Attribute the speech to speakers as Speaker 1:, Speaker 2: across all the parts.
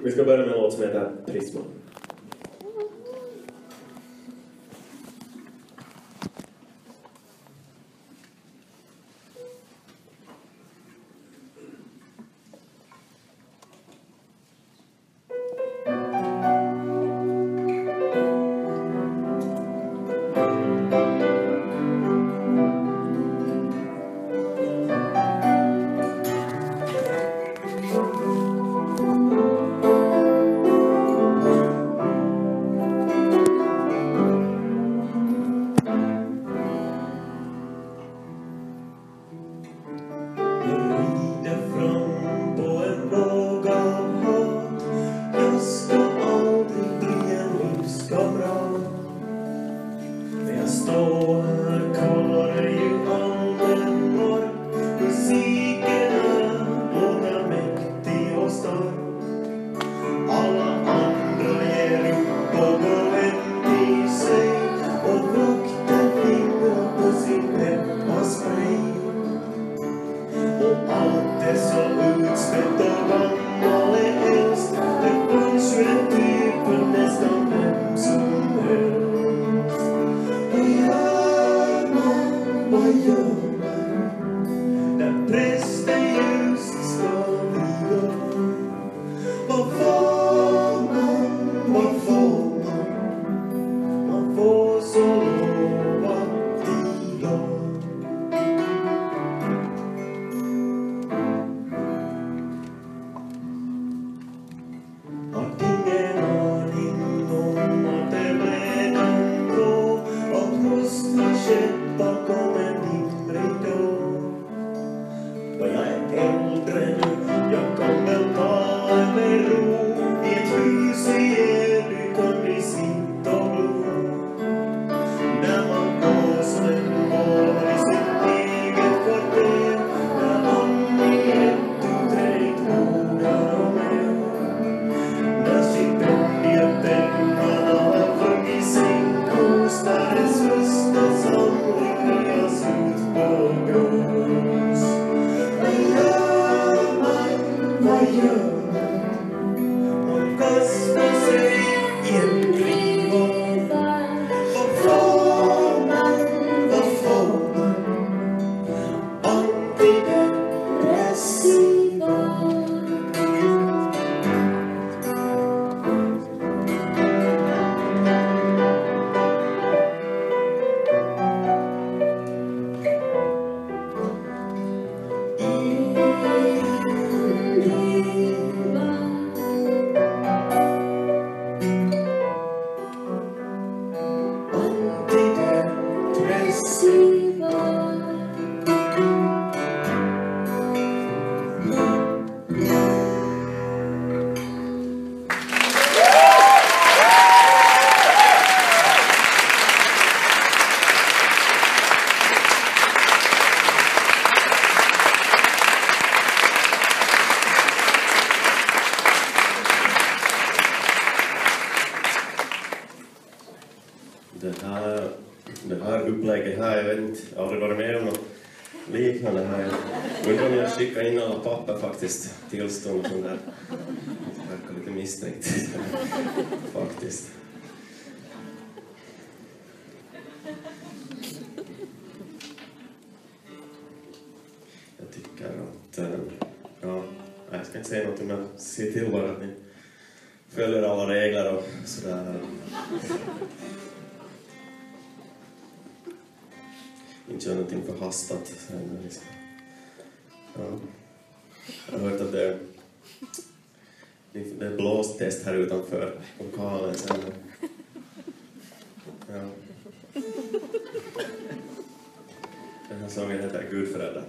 Speaker 1: Vi ska börja med en låt som heter Prisma. Det här upplägget här, jag vet inte, jag har aldrig varit med om något liknande här. Undrar om jag skickar in alla papper faktiskt, tillstånd och sånt där. Det verkar lite misstänkt faktiskt. Jag tycker att, ja, jag ska inte säga något, men se till bara att ni följer alla regler och sådär. Inte gör någonting förhastat. Ja. Jag har hört att det är blåstest här utanför lokalen sen. Ja. Den här sången heter Gudföräldrar.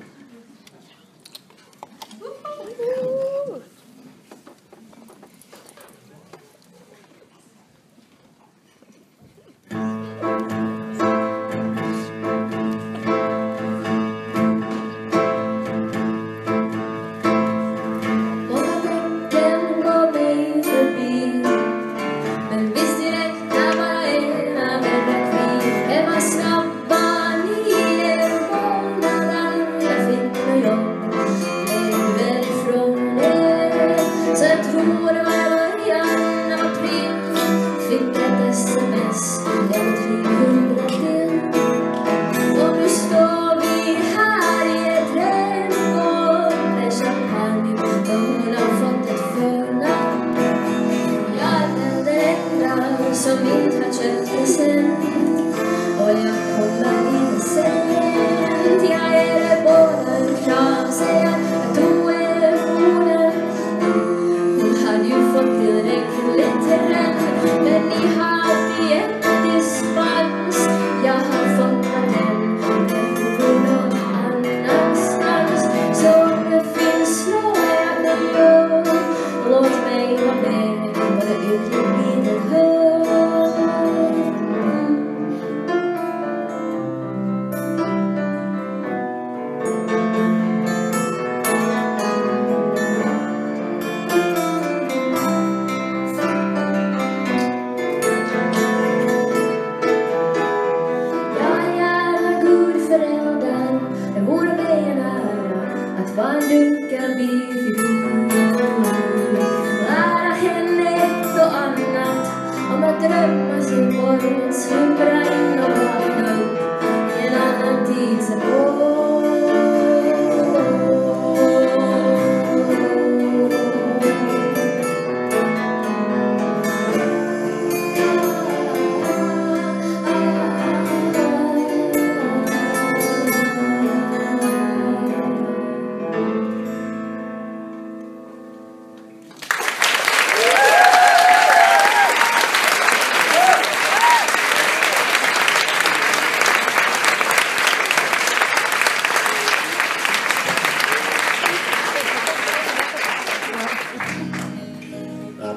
Speaker 2: From duckar vid lära henne ett och annat om att drömma sig bort, slumra in och vakna upp i en annan tids epok.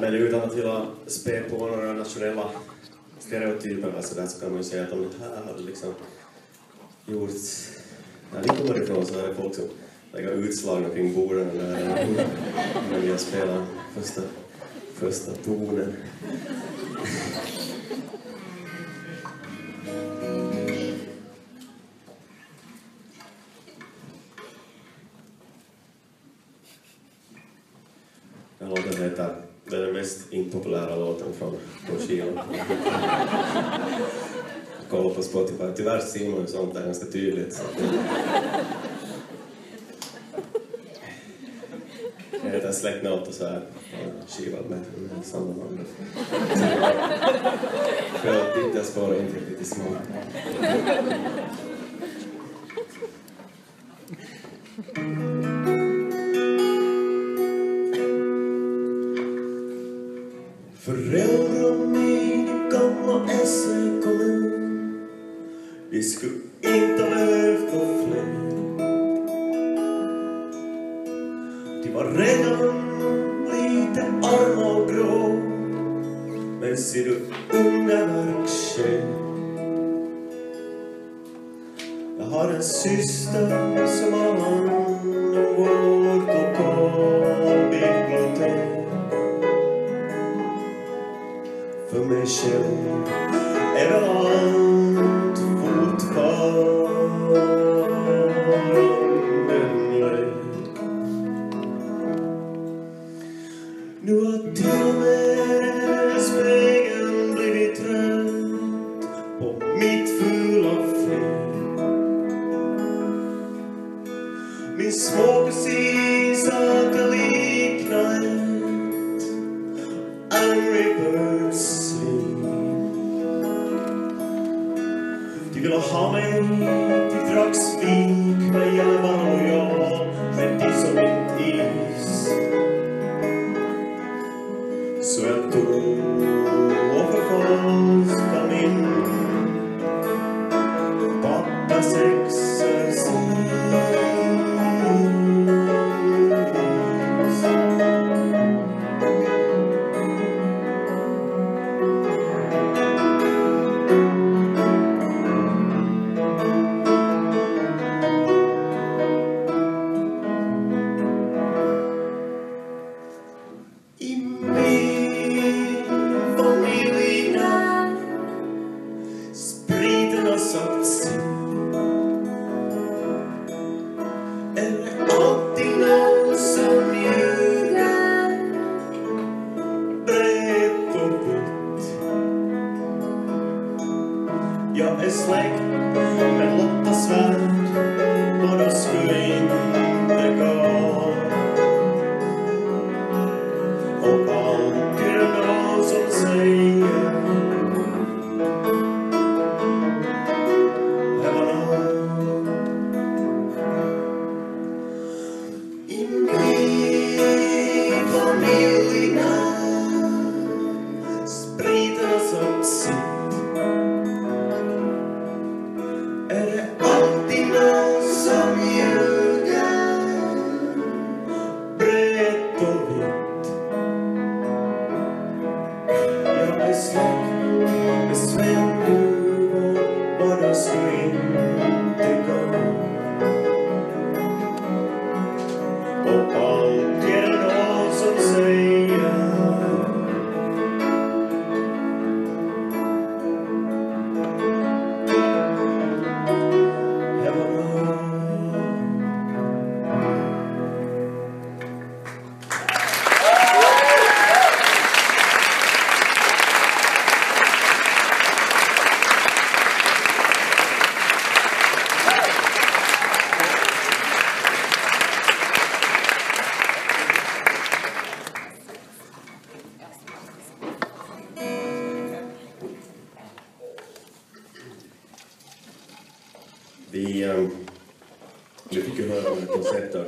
Speaker 1: Men utan att vilja spä på några nationella stereotyper så där, så kan man ju säga att om det här hade liksom gjorts när vi kommer ifrån, så är det folk som lägger utslagna kring borden när vi har spelat första tonen. Den låten heter, det är den mest impopulära låten från skivan. Kolla på Spotify. Tyvärr ser man ju sånt där ganska tydligt. Så jag heter Släcknåt och så här skivan med samma namn. För att inte spara inte lite små. Föräldrar mig gamla SE kommun. Vi skulle inte ha behövt gå fler. De var redan lite arma och grå. Men ser du underverk ske. Jag har en syster som har hand om vårt lokalbibliotek. För mig själv är det allt fortfarande en lek. Nu har till och med spegeln blivit trött på mitt fula fel. Min småkusin sa att jag liknar ett Angry Birds. De ville ha mig till Dragsvik, men jag var lojal, rätt som en is.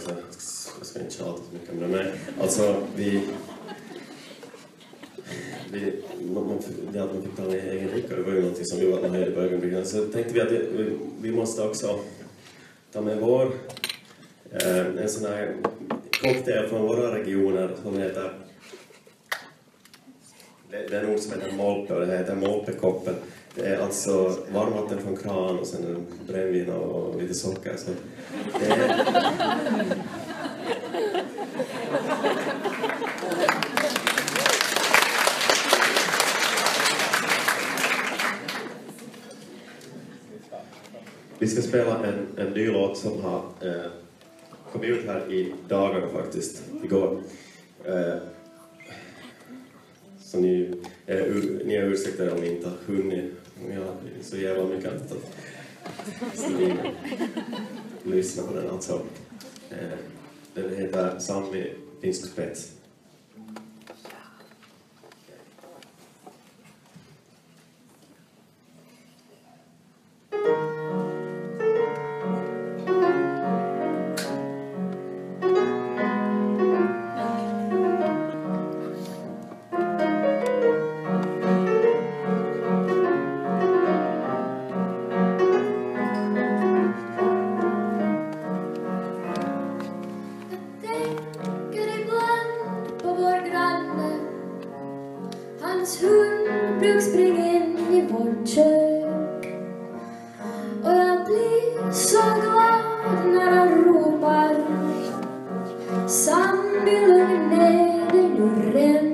Speaker 1: också. Jag ska inte tjata så mycket om det. Men alltså, man fick ta en egen dricka. Det var ju någonting som vi var nöjda på ögonblicken. Så tänkte vi att vi måste också ta med en sån här cocktail från våra regioner som heter... Det är nog som heter Molpe, och det heter Molpekoppen. Det är alltså varmvatten från kran och sen brännvin och lite socker. Så det är... Vi ska spela en ny låt som har kommit ut här i dagarna faktiskt, igår. Så ni är ursäktade om ni inte har hunnit. Ni har så jävla mycket annat att lyssna på den alltså. Den heter Sami Finskspets.
Speaker 2: Hans hund brukar springa in i vårt kök. Och jag blir så glad när han ropar: Sami, lugn ner dig nu ren.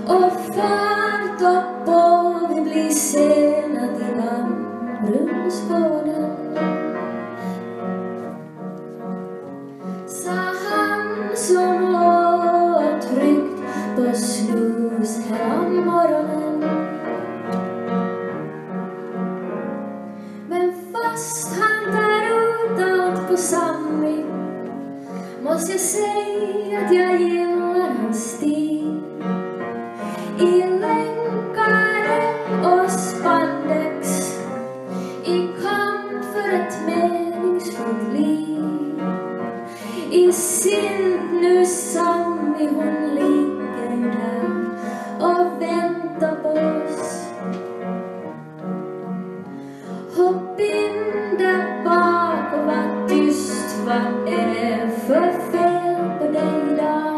Speaker 2: Och fart upp och vi blir sena till Brunnsgården. Sa han som låg tryggt på snus hela morgonen. Men fast han där utåt på Sami, måste jag säga att jag gillar hans stil. I länkare och spandex, i kamp för ett meningsfullt liv. I sild nu Sami, hon ligger där och väntar på oss. Hopp in där bak och var tyst. Vad är det för fel på dig idag?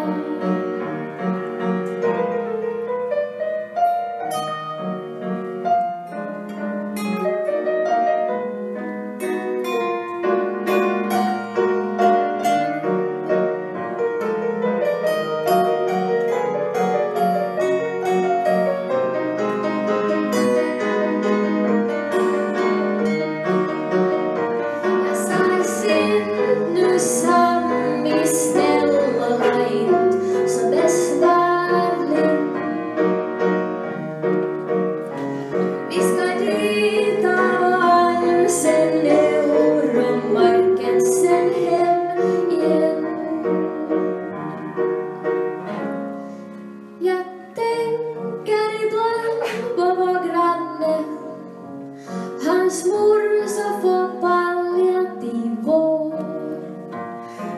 Speaker 2: Hans mor så får palliativ vård.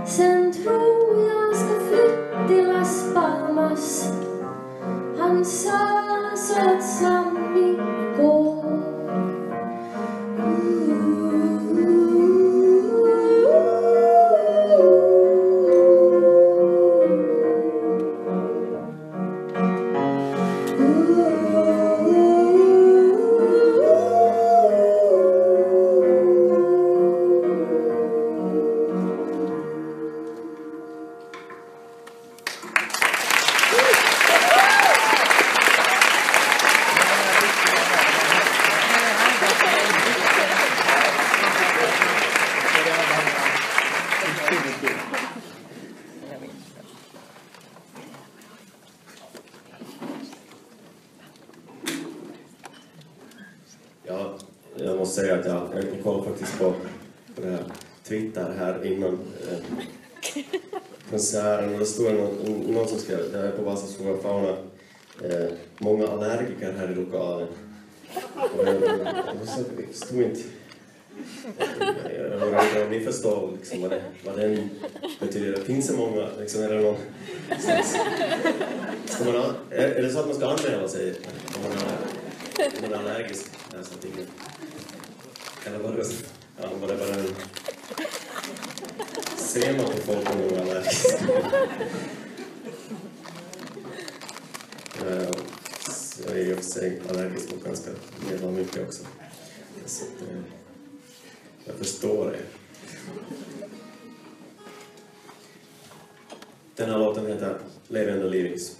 Speaker 2: Sen tror jag ska flytta till Las Palmas. Han sa så att Sami går.
Speaker 1: Ja, jag måste säga att jag kollade faktiskt på det här Twitter här innan konserten. Och det stod någon som skrev, det är på Vasas Flora Fauna, många allergiker här i lokalen. Och det stod inte Jag undrar inte om ni förstår liksom, vad den betyder. Finns det många, liksom, är det någon slags... Är det så att man ska anmäla sig om man är allergisk? Eller var det, ja, var det bara en... Ser man på folk om de är allergisk? Jag är ju för sig allergisk mot ganska mycket också. Så att, jag förstår det. Den här låten heter Levande Lyrics.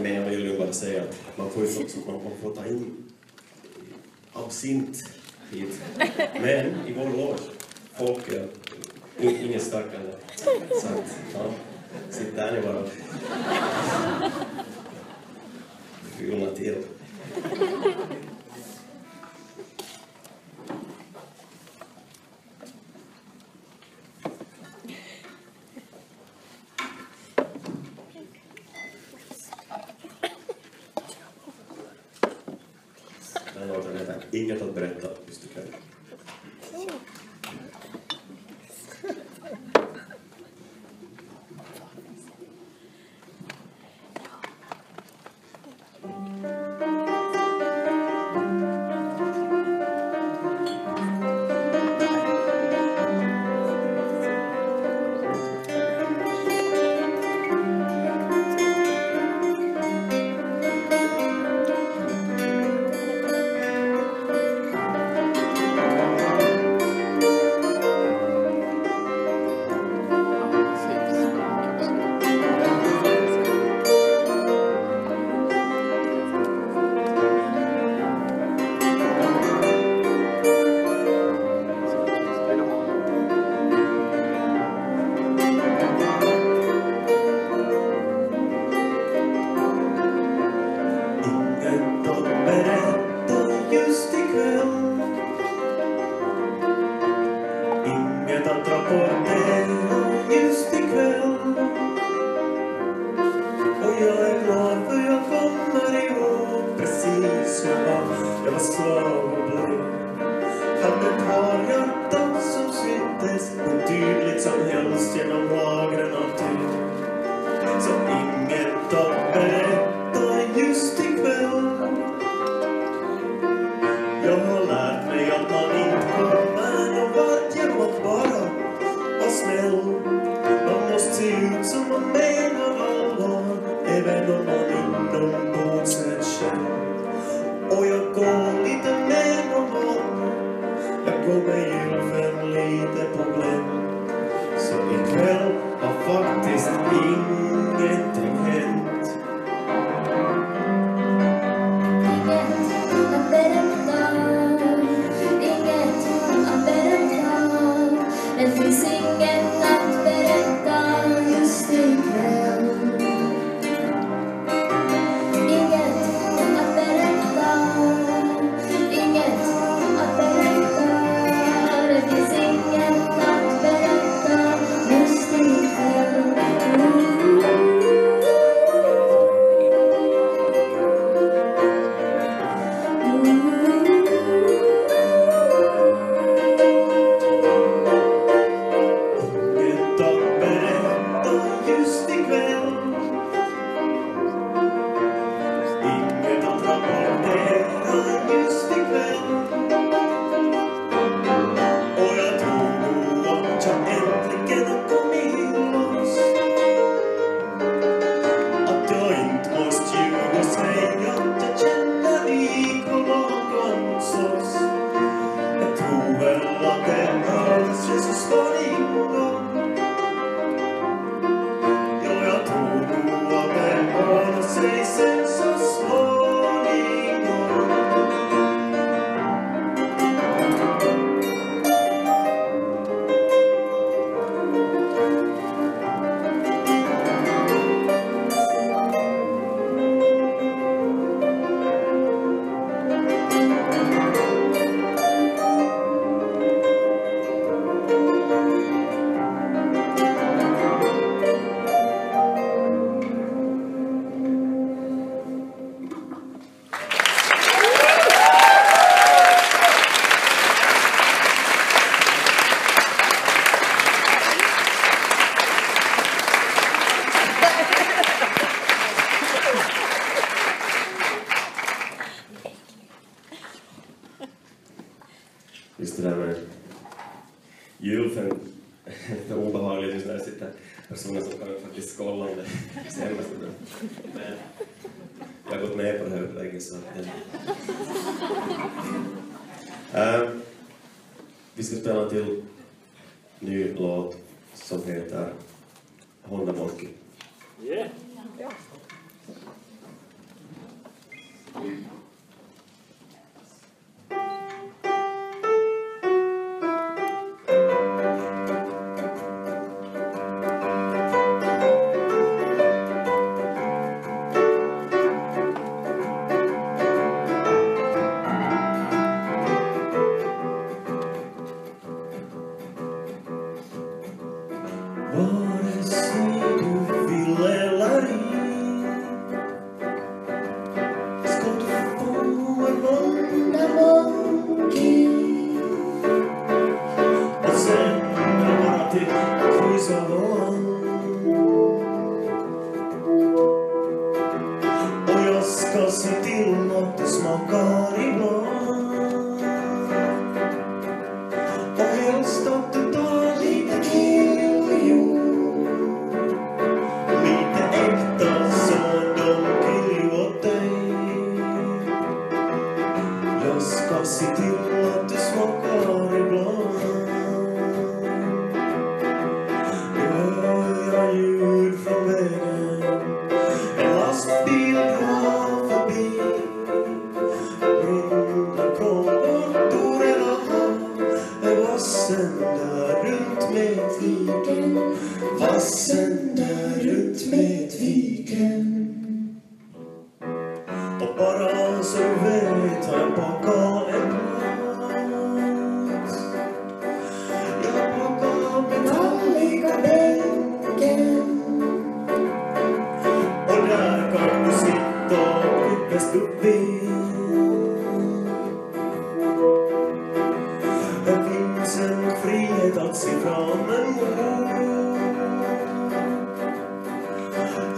Speaker 1: Men jag vill ju bara säga att man får ju man får ta in absint hit. Men i vår loge, folk är ingen starkare. Så att, ja, sitt där ni bara. Fyllna till. Den låten heter Inget att berätta just ikväll. Just det där med julfen är obehagligt just när det sitter personer som kan faktiskt skålla om det senaste. Men jag har gått med på det här upplägget så att vi ska spela till ny låt som heter Honda Monkey.
Speaker 3: Yeah.
Speaker 1: Vare sig du vill eller ska du få en underbarking och sen bara till kryssavån. Och jag ska se till något du smakar ibland. Och helst att du tar lite killjobb, lite äkta så de vill åt dig. Jag ska se till att du smakar ibland. Nu hör jag ljud från vägen, en lastbil drar förbi. Runda från vårt orena hav är vassen där runt med viken. Vassen där runt med viken. Och bara så du vet har jag bakat en plats. Jag har bakat metalliga bänken. Och där kan du sitta och bäst upp vid. Det finns en frihet att se fram emot.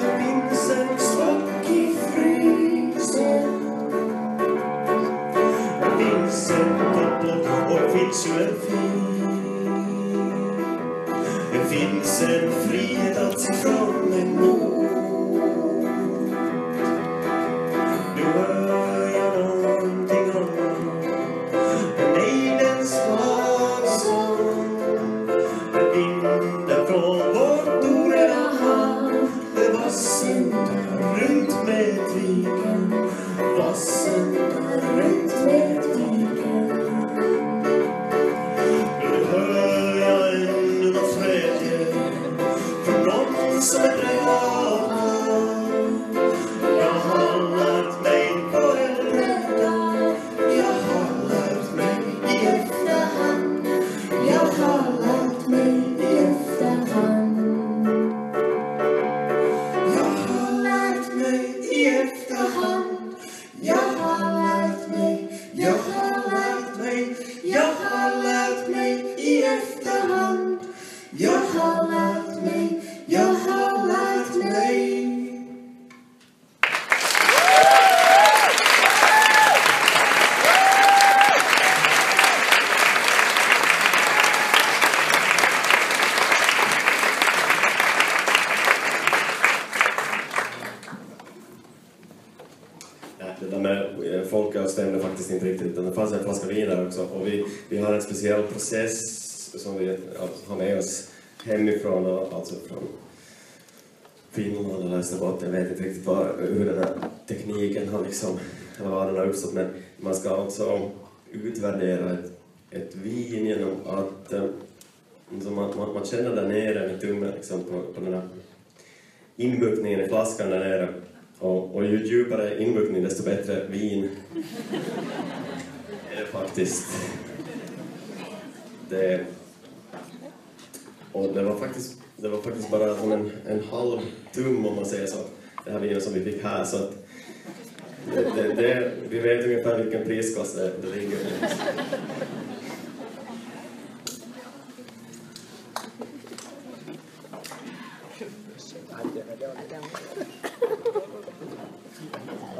Speaker 1: Det finns en stock i frysen. Det finns en koppel och det finns ju en fin. Det finns en frihet att se fram emot. Nu hör jag någonting annat. En ejdens slagsång. Det vinden från vårt orena hav. Det vassen där runt med viken. Vassen där runt med viken. Nu hör jag ännu något tredje från någon som är glad. Jag har lärt mig på en rädda. Jag har lärt mig i efterhand. Jag har lärt mig i efterhand. Jag har lärt mig i efterhand. Jag har lärt mig. Jag har lärt mig. Jag har lärt mig i efterhand. Jag har lärt mig. Jag har lärt mig. Det där med folköl stämde faktiskt inte riktigt, utan det fanns en flaska vin där också. Och vi har en speciell process som vi har med oss hemifrån, alltså från Finland eller Österbotten. Jag vet inte riktigt hur den här tekniken har liksom, eller vad den har uppstått, men man ska alltså utvärdera ett vin genom att man känner där nere med tummen liksom på den här inbuktningen i flaskan där nere. Och ju djupare inbuktning desto bättre vin är det faktiskt. Och det var faktiskt bara som en halv tum, om man säger så. Det här vinet som vi fick här, så att vi vet ungefär vilken prisklass det ligger i.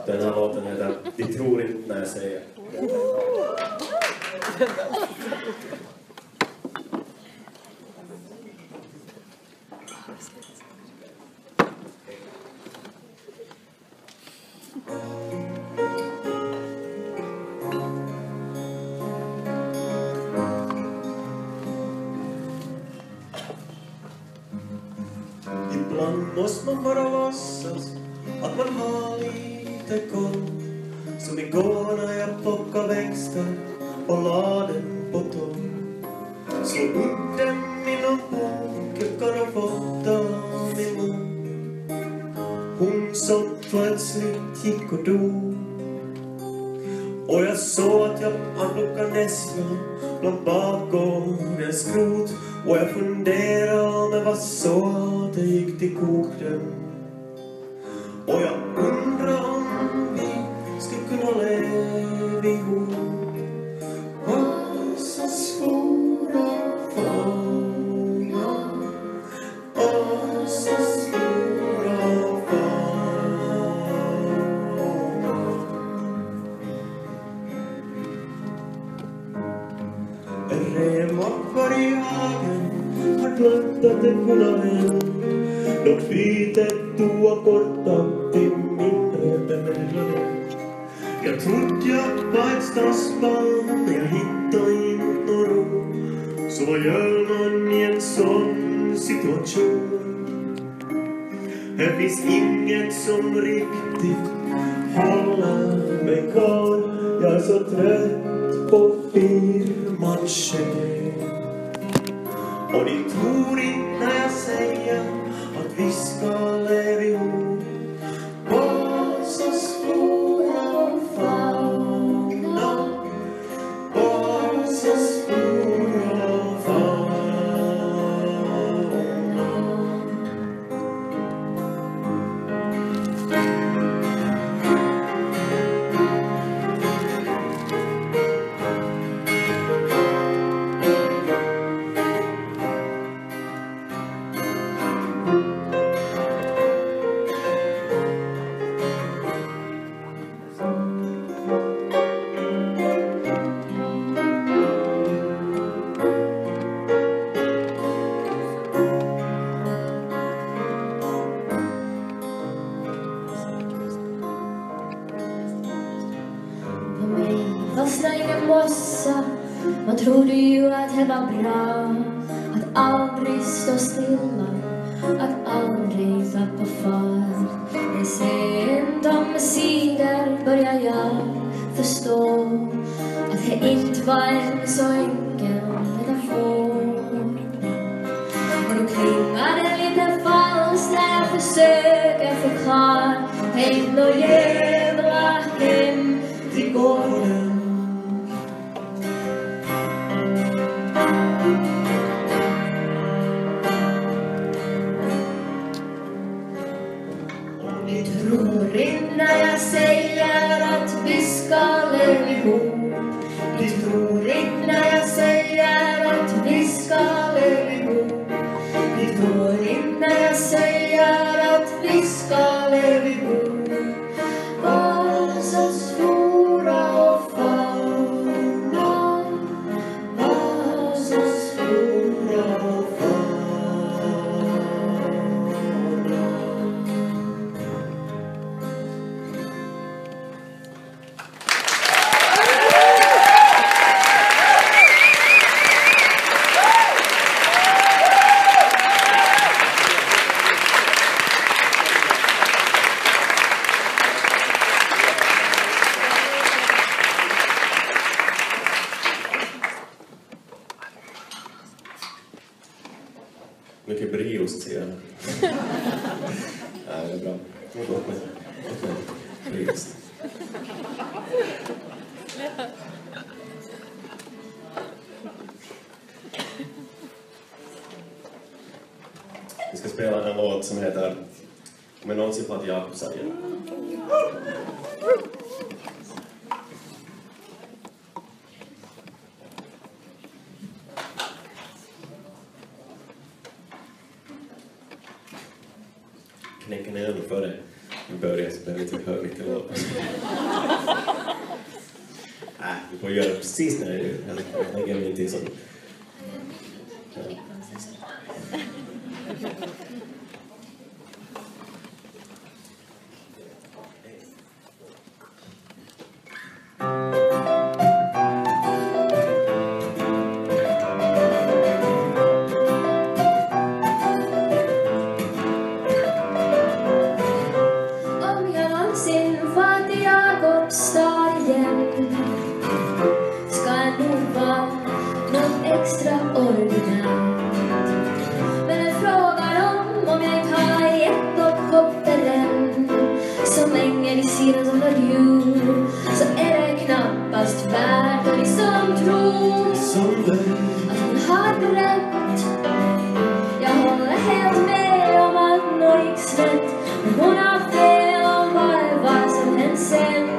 Speaker 1: Den här låten heter "De tror inte när jag säger". Ibland måste man bara låtsas att man har lite koll. Som igår när jag plockade växter och la den på topp. Så upp den i någon bok jag kan ha fått av min mor. Hon som plötsligt gick och dog. Och jag såg att jag plockade nästan bland bakgårdens skrot. Och jag funderade om det var så det gick till kokten. Och jag undrar om vi skulle kunna leva ihop. Och så svåra fångar. Och så svåra fångar. En revmappar i hagen har glömt att det kunde vända. Något bitet tog och kortat till mindre bemällare. Jag trodde jag var ett stadsbarn när jag hittade in någon ro. Så vad gör man i en sån situation? Här finns inget som riktigt håller mig kvar. Jag är så trött på firmatcher. Och ni tror inte när jag säger att vi ska leva ihop. Var så svåra och famna. Var så svåra och famna. Man trodde ju att det var bra att aldrig stå stilla, att aldrig tappa fart. Men sent om sidor börjar jag förstå att det inte var en så enkel metafor. Och då klingar det lite falskt när jag försöker förklara. Häng då jävla hem till gården. Tror inte när jag säger att vi ska leva ihop. Ni tror inte när jag säger att vi ska leva ihop. Ni tror inte när jag säger att vi ska leva ihop. Var så svåra och famna. Var så svåra och famna. Mycket briost ser jag. Ja, det är bra. Låt mig. Briost. Vi ska spela en låt som heter Om jag någonsin på att Jakob säger. Knäcker ner den före vi börjar så behöver vi inte höra mycket låt. Nej, vi får göra precis när jag lägger mig till sån.
Speaker 2: Om jag någonsin far till Jakobstad vid sidan som ett djur, så är det knappast värt att liksom tro att hon hade rätt. Jag håller helt med om att något gick snett, men hon har fel om vad som hänt sen.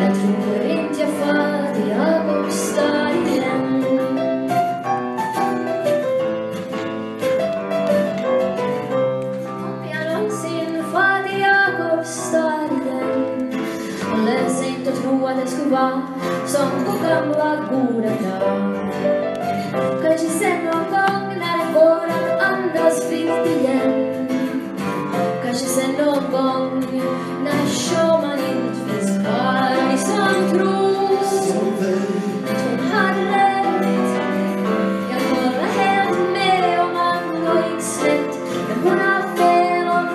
Speaker 2: Jag tror inte jag fattar Jakobstad igen. Om jag någonsin fattar Jakobstad igen, och löser inte att tro att det skulle vara som på gamla goda dagar. Kanske sen någon gång när det går att andas fritt igen. Kanske sen någon gång när Schumann inte finns kvar. Ni som tror att hon hade rätt. Jag håller helt med om att något gick snett, men hon har fel om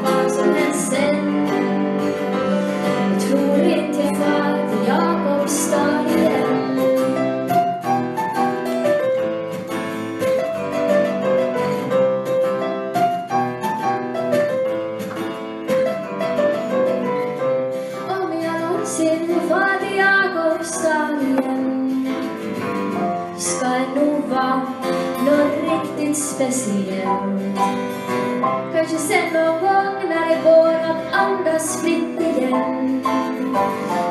Speaker 2: vad som hänt sen. Jag tror inte jag fattar Jakobstad igen. Ska det nog vara något riktigt speciellt. Kanske sen någon gång när det går att andas fritt igen.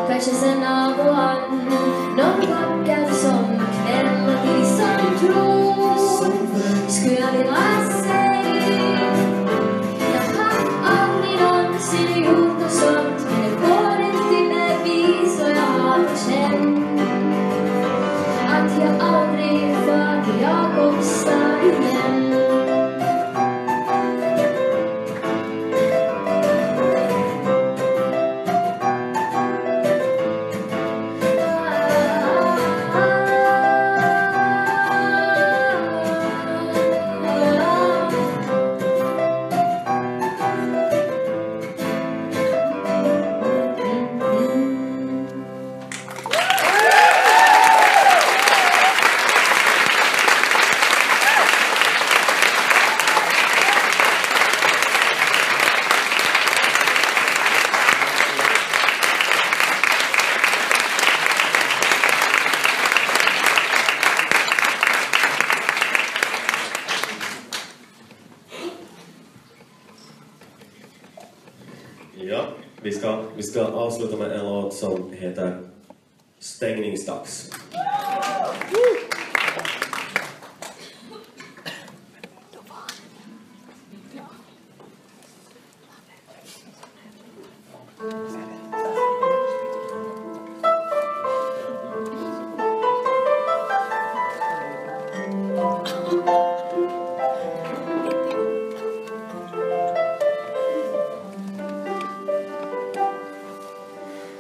Speaker 2: Kanske sen av och an någon vacker som kväll. Och till som tror skulle jag vilja säga, jag har aldrig någonsin gjort något sånt, men det går inte med vis och jag har känt att jag aldrig fattar Jakobstad igen.
Speaker 1: Ja, vi ska avsluta med en låt som heter Stängningsdags.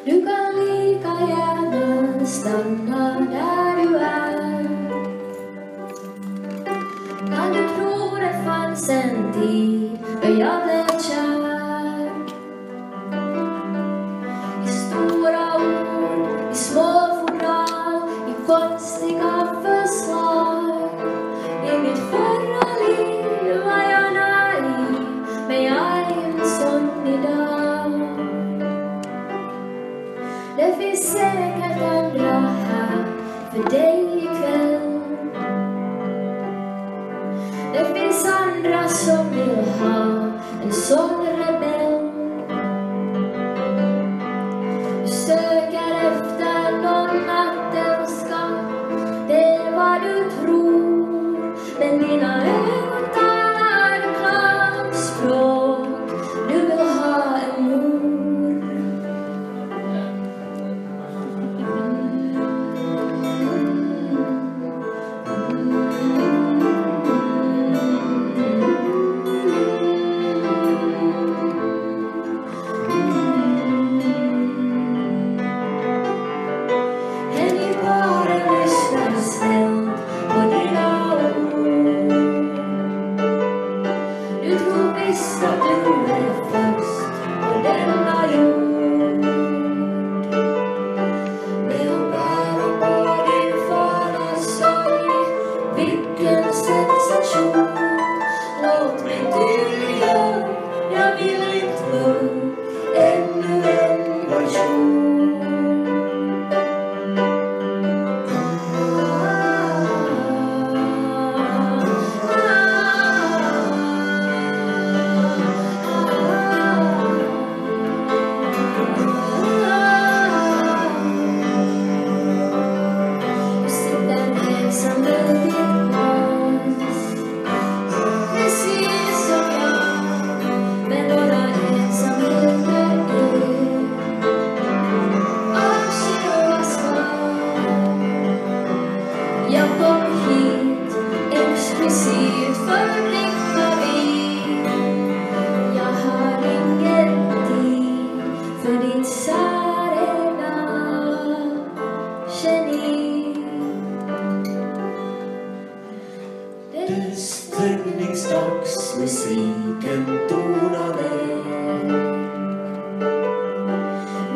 Speaker 2: Du kan lika gärna stanna där du är. Kan du tro det fanns en tid då jag blev kär? I stora ord, i små fodral, i konstiga förslag. I mitt förra liv var jag naiv, men jag är en sån idag. Det finns säkert andra här för dig ikväll. Det finns andra som vill ha en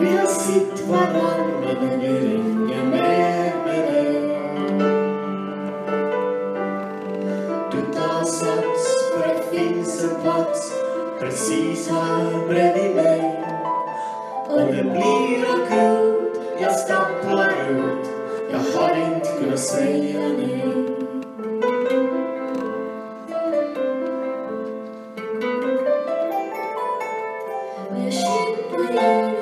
Speaker 2: Vi har sitt varann men vi ringer med det.
Speaker 1: Du tar sats för det finns en plats precis här bredvid mig. Om det blir akut, jag stapplar ut. Jag har inte kunnat säga nej.
Speaker 2: Och jag känner